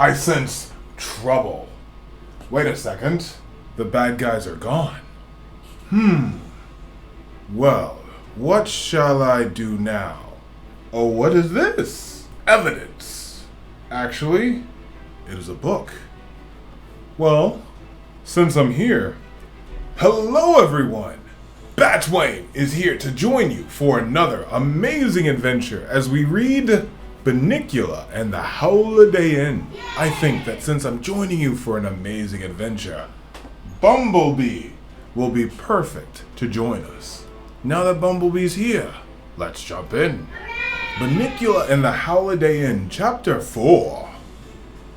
I sense trouble. Wait a second. The bad guys are gone. Well, what shall I do now? Oh, what is this? Evidence. Actually, it is a book. Well, since I'm here, hello everyone! Batwain is here to join you for another amazing adventure as we read Bunnicula and the Howliday Inn. I think that since I'm joining you for an amazing adventure, Bumblebee will be perfect to join us. Now that Bumblebee's here, let's jump in. Bunnicula and the Howliday Inn, Chapter 4.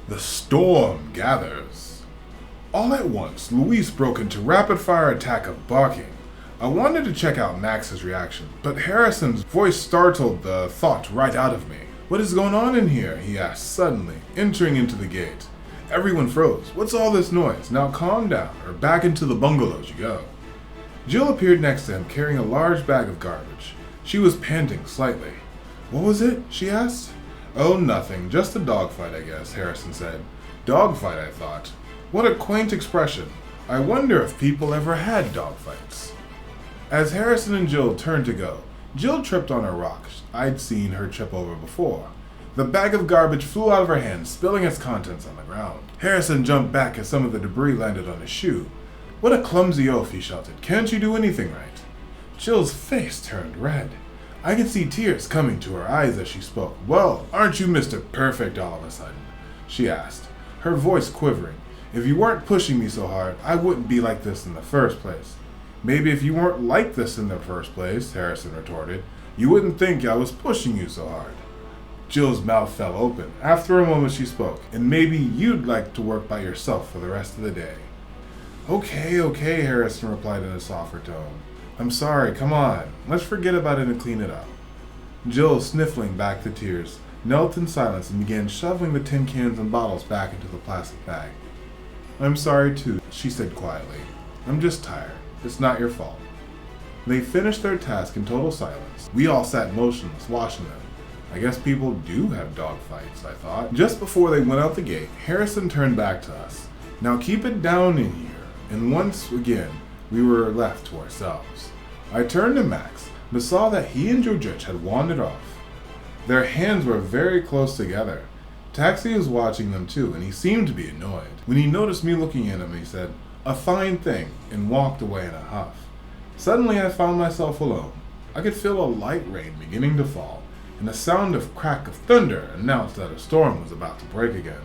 The storm gathers. All at once, Louise broke into rapid-fire attack of barking. I wanted to check out Max's reaction, but Harrison's voice startled the thought right out of me. What is going on in here? He asked suddenly, entering into the gate. Everyone froze. What's all this noise? Now calm down, or back into the bungalows you go. Jill appeared next to him, carrying a large bag of garbage. She was panting slightly. What was it? She asked. Oh, nothing. Just a dogfight, I guess, Harrison said. Dogfight, I thought. What a quaint expression. I wonder if people ever had dogfights. As Harrison and Jill turned to go, Jill tripped on a rock I'd seen her trip over before. The bag of garbage flew out of her hand, spilling its contents on the ground. Harrison jumped back as some of the debris landed on his shoe. What a clumsy oaf, he shouted. Can't you do anything right? Jill's face turned red. I could see tears coming to her eyes as she spoke. Well, aren't you Mr. Perfect all of a sudden? She asked, her voice quivering. If you weren't pushing me so hard, I wouldn't be like this in the first place. Maybe if you weren't like this in the first place, Harrison retorted, you wouldn't think I was pushing you so hard. Jill's mouth fell open. After a moment she spoke, and maybe you'd like to work by yourself for the rest of the day. Okay, Harrison replied in a softer tone. I'm sorry, come on. Let's forget about it and clean it up. Jill, sniffling back the tears, knelt in silence and began shoveling the tin cans and bottles back into the plastic bag. I'm sorry too, she said quietly. I'm just tired. It's not your fault. They finished their task in total silence. We all sat motionless, watching them. I guess people do have dog fights, I thought. Just before they went out the gate, Harrison turned back to us. Now keep it down in here. And once again, we were left to ourselves. I turned to Max, but saw that he and Georgette had wandered off. Their hands were very close together. Taxi was watching them too, and he seemed to be annoyed. When he noticed me looking at him, he said, "A fine thing," and walked away in a huff. Suddenly I found myself alone. I could feel a light rain beginning to fall, and the sound of crack of thunder announced that a storm was about to break again.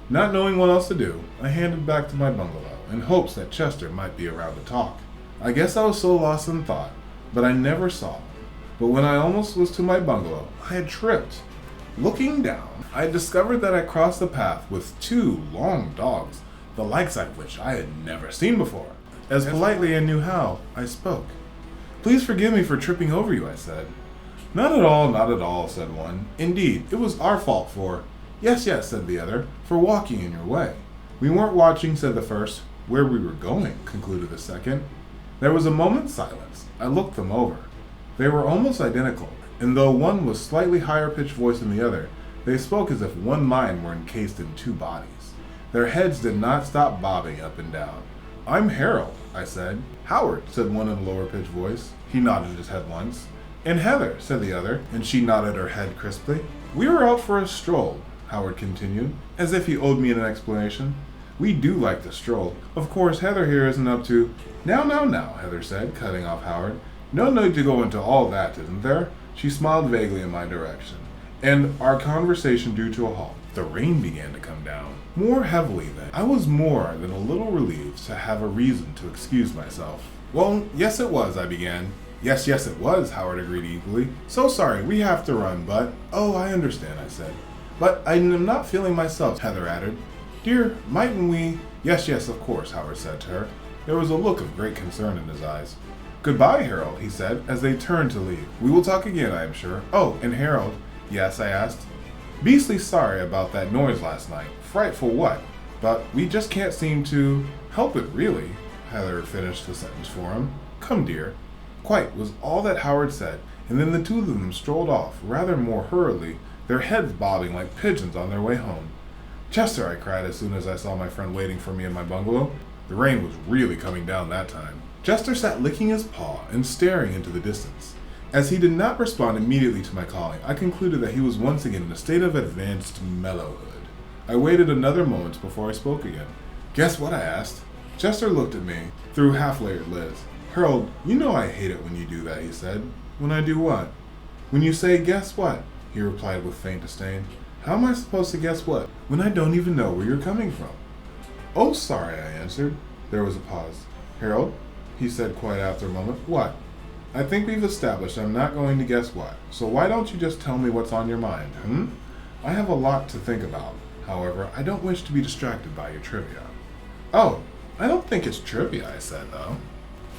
Not knowing what else to do, I handed back to my bungalow, in hopes that Chester might be around to talk. I guess I was so lost in thought, but I never saw him. But when I almost was to my bungalow, I had tripped. Looking down, I discovered that I crossed the path with two long dogs, the likes of which I had never seen before. As politely as I knew how, I spoke. Please forgive me for tripping over you, I said. Not at all, said one. Indeed, it was our fault for... Yes, said the other, for walking in your way. We weren't watching, said the first. Where we were going, concluded the second. There was a moment's silence. I looked them over. They were almost identical, and though one was slightly higher-pitched voice than the other, they spoke as if one mind were encased in two bodies. Their heads did not stop bobbing up and down. I'm Harold, I said. Howard, said one in a lower-pitched voice. He nodded his head once. And Heather, said the other, and she nodded her head crisply. We were out for a stroll, Howard continued, as if he owed me an explanation. We do like to stroll. Of course, Heather here isn't up to... Now, Heather said, cutting off Howard. No need to go into all that, isn't there? She smiled vaguely in my direction. And our conversation drew to a halt. The rain began to come down. More heavily then. I was more than a little relieved to have a reason to excuse myself. Well, yes it was, I began. Yes it was, Howard agreed eagerly. So sorry, we have to run, but... Oh, I understand, I said. But I am not feeling myself, Heather added. Dear, mightn't we... Yes, of course, Howard said to her. There was a look of great concern in his eyes. Goodbye, Harold, he said, as they turned to leave. We will talk again, I am sure. Oh, and Harold... Yes, I asked. Beastly sorry about that noise last night. Frightful what? But we just can't seem to help it, really. Heather finished the sentence for him. Come, dear. Quite was all that Howard said, and then the two of them strolled off, rather more hurriedly, their heads bobbing like pigeons on their way home. Chester, I cried as soon as I saw my friend waiting for me in my bungalow. The rain was really coming down that time. Chester sat licking his paw and staring into the distance. As he did not respond immediately to my calling, I concluded that he was once again in a state of advanced mellowhood. I waited another moment before I spoke again. Guess what? I asked. Chester looked at me through half-layered lids. Harold, you know I hate it when you do that, he said. When I do what? When you say, guess what? He replied with faint disdain. How am I supposed to guess what, when I don't even know where you're coming from? Oh, sorry, I answered. There was a pause. Harold, he said quite after a moment. What? I think we've established I'm not going to guess what, so why don't you just tell me what's on your mind, I have a lot to think about. However, I don't wish to be distracted by your trivia. Oh, I don't think it's trivia, I said, though.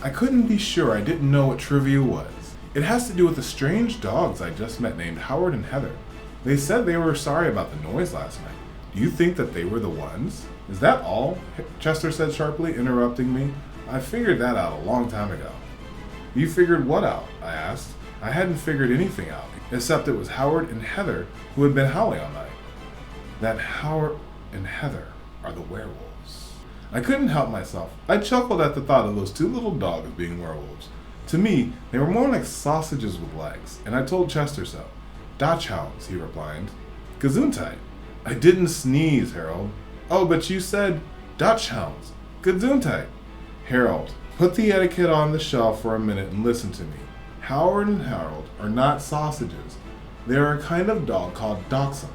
I couldn't be sure I didn't know what trivia was. It has to do with the strange dogs I just met named Howard and Heather. They said they were sorry about the noise last night. Do you think that they were the ones? Is that all? Chester said sharply, interrupting me. I figured that out a long time ago. You figured what out? I asked. I hadn't figured anything out, except it was Howard and Heather who had been howling all night. That Howard and Heather are the werewolves. I couldn't help myself. I chuckled at the thought of those two little dogs being werewolves. To me, they were more like sausages with legs, and I told Chester so. Dachshunds, he replied. Gesundheit. I didn't sneeze, Harold. Oh, but you said Dachshunds. Gesundheit. Harold, put the etiquette on the shelf for a minute and listen to me. Howard and Harold are not sausages. They are a kind of dog called dachshunds.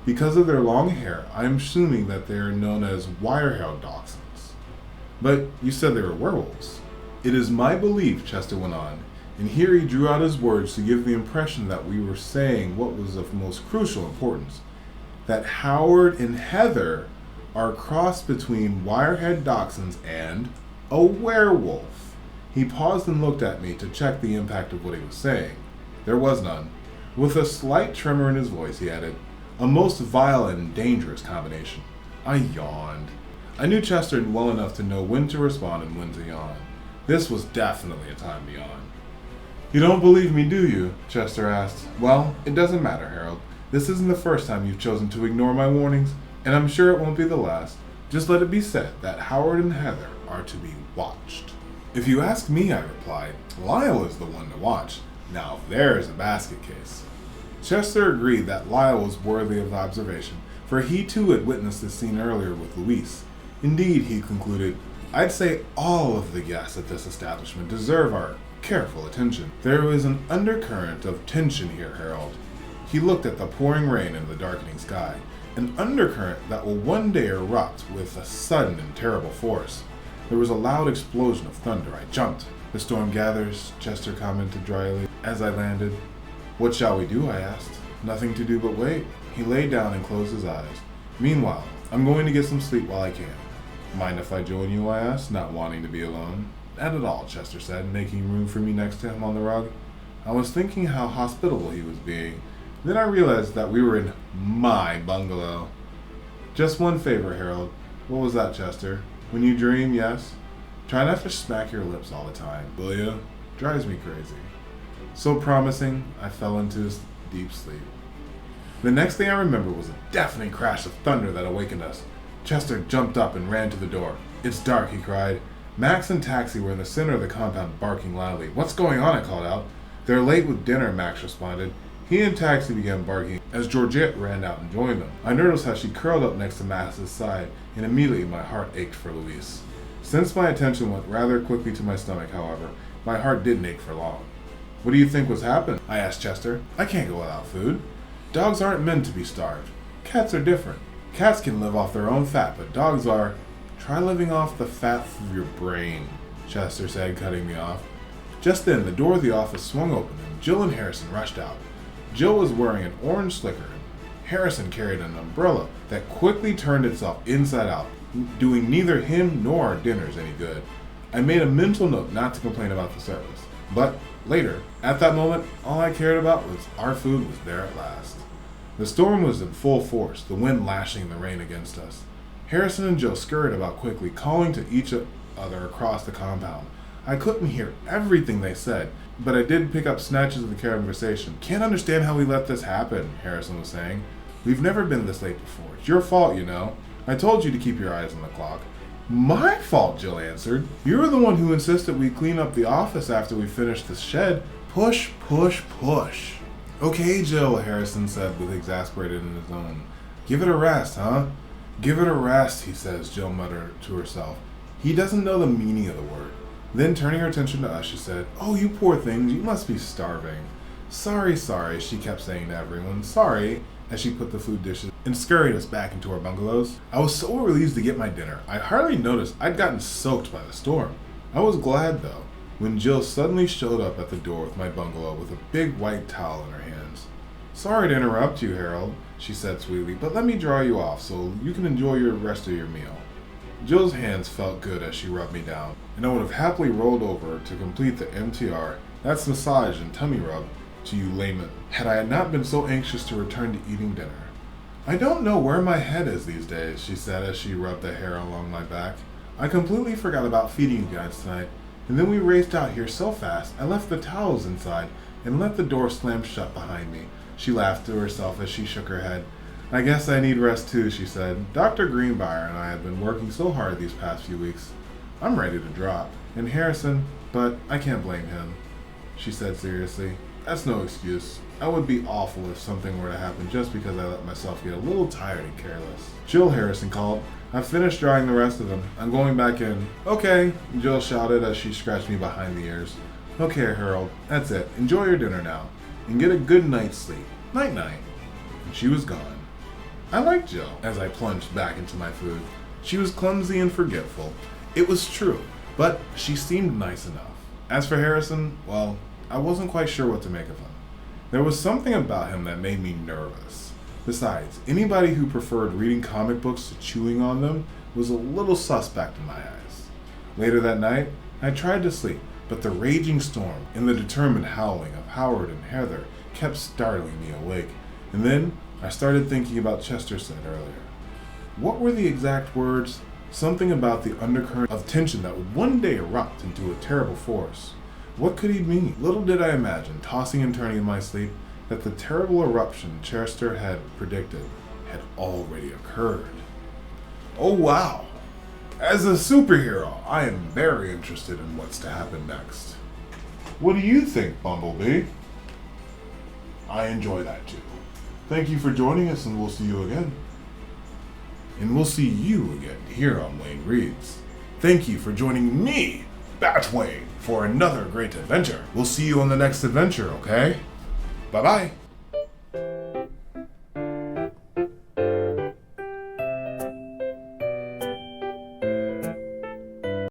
Because of their long hair, I am assuming that they are known as wire-haired dachshunds. But you said they were werewolves. It is my belief, Chester went on, and here he drew out his words to give the impression that we were saying what was of most crucial importance, that Howard and Heather are a cross between wire-haired dachshunds and a werewolf. He paused and looked at me to check the impact of what he was saying. There was none. With a slight tremor in his voice, he added, a most vile and dangerous combination. I yawned. I knew Chester well enough to know when to respond and when to yawn. This was definitely a time to yawn. You don't believe me, do you? Chester asked. Well, it doesn't matter, Harold. This isn't the first time you've chosen to ignore my warnings, and I'm sure it won't be the last. Just let it be said that Howard and Heather are to be watched. If you ask me, I replied, Lyle is the one to watch. Now there's a basket case. Chester agreed that Lyle was worthy of observation, for he too had witnessed the scene earlier with Louise. Indeed, he concluded, I'd say all of the guests at this establishment deserve our careful attention. There is an undercurrent of tension here, Harold. He looked at the pouring rain and the darkening sky, an undercurrent that will one day erupt with a sudden and terrible force. There was a loud explosion of thunder. I jumped. The storm gathers, Chester commented dryly as I landed. What shall we do? I asked. Nothing to do but wait. He lay down and closed his eyes. Meanwhile, I'm going to get some sleep while I can. Mind if I join you? I asked, not wanting to be alone. Not at all, Chester said, making room for me next to him on the rug. I was thinking how hospitable he was being. Then I realized that we were in my bungalow. Just one favor, Harold. What was that, Chester? When you dream, yes? Try not to smack your lips all the time, will you? Drives me crazy. So promising, I fell into deep sleep. The next thing I remember was a deafening crash of thunder that awakened us. Chester jumped up and ran to the door. It's dark, he cried. Max and Taxi were in the center of the compound barking loudly. What's going on? I called out. They're late with dinner, Max responded. He and Taxi began barking as Georgette ran out and joined them. I noticed how she curled up next to Max's side, and immediately my heart ached for Louise. Since my attention went rather quickly to my stomach, however, my heart didn't ache for long. What do you think was happened? I asked Chester. I can't go without food. Dogs aren't meant to be starved. Cats are different. Cats can live off their own fat, but dogs are... Try living off the fat of your brain, Chester said, cutting me off. Just then, the door of the office swung open, and Jill and Harrison rushed out. Jill was wearing an orange slicker, and Harrison carried an umbrella that quickly turned itself inside out, doing neither him nor our dinners any good. I made a mental note not to complain about the service, but later, at that moment, all I cared about was our food was there at last. The storm was in full force, the wind lashing the rain against us. Harrison and Jill scurried about quickly, calling to each other across the compound. I couldn't hear everything they said, but I did pick up snatches of the conversation. Can't understand how we let this happen, Harrison was saying. We've never been this late before. It's your fault, you know. I told you to keep your eyes on the clock. My fault, Jill answered. You were the one who insisted we clean up the office after we finished the shed. Push, push, push. Okay, Jill, Harrison said with exasperated in his own. Give it a rest, huh? Give it a rest, he says, Jill muttered to herself. He doesn't know the meaning of the word. Then, turning her attention to us, she said, Oh, you poor things, you must be starving. Sorry, she kept saying to everyone. Sorry, as she put the food dishes and scurried us back into our bungalows. I was so relieved to get my dinner. I hardly noticed I'd gotten soaked by the storm. I was glad, though, when Jill suddenly showed up at the door with my bungalow with a big white towel in her hands. Sorry to interrupt you, Harold, she said sweetly, but let me dry you off so you can enjoy the rest of your meal. Jill's hands felt good as she rubbed me down, and I would have happily rolled over to complete the MTR, that's massage and tummy rub, to you laymen, had I not been so anxious to return to eating dinner. I don't know where my head is these days, she said as she rubbed the hair along my back. I completely forgot about feeding you guys tonight, and then we raced out here so fast I left the towels inside and let the door slam shut behind me. She laughed to herself as she shook her head. I guess I need rest too, she said. Dr. Greenbrier and I have been working so hard these past few weeks. I'm ready to drop. And Harrison, but I can't blame him, she said seriously. That's no excuse. I would be awful if something were to happen just because I let myself get a little tired and careless. Jill, Harrison called. I've finished drying the rest of them. I'm going back in. Okay, Jill shouted as she scratched me behind the ears. Okay, Harold, that's it. Enjoy your dinner now. And get a good night's sleep. Night-night. And she was gone. I liked Jill as I plunged back into my food. She was clumsy and forgetful. It was true, but she seemed nice enough. As for Harrison, well, I wasn't quite sure what to make of him. There was something about him that made me nervous. Besides, anybody who preferred reading comic books to chewing on them was a little suspect in my eyes. Later that night, I tried to sleep, but the raging storm and the determined howling of Howard and Heather kept startling me awake. And then I started thinking about Chester said earlier. What were the exact words? Something about the undercurrent of tension that would one day erupt into a terrible force. What could he mean? Little did I imagine, tossing and turning in my sleep, that the terrible eruption Chester had predicted had already occurred. Oh wow! As a superhero, I am very interested in what's to happen next. What do you think, Bumblebee? I enjoy that too. Thank you for joining us, and we'll see you again. And we'll see you again here on Wayne Reads. Thank you for joining me, Batwayne, for another great adventure. We'll see you on the next adventure, okay? Bye-bye.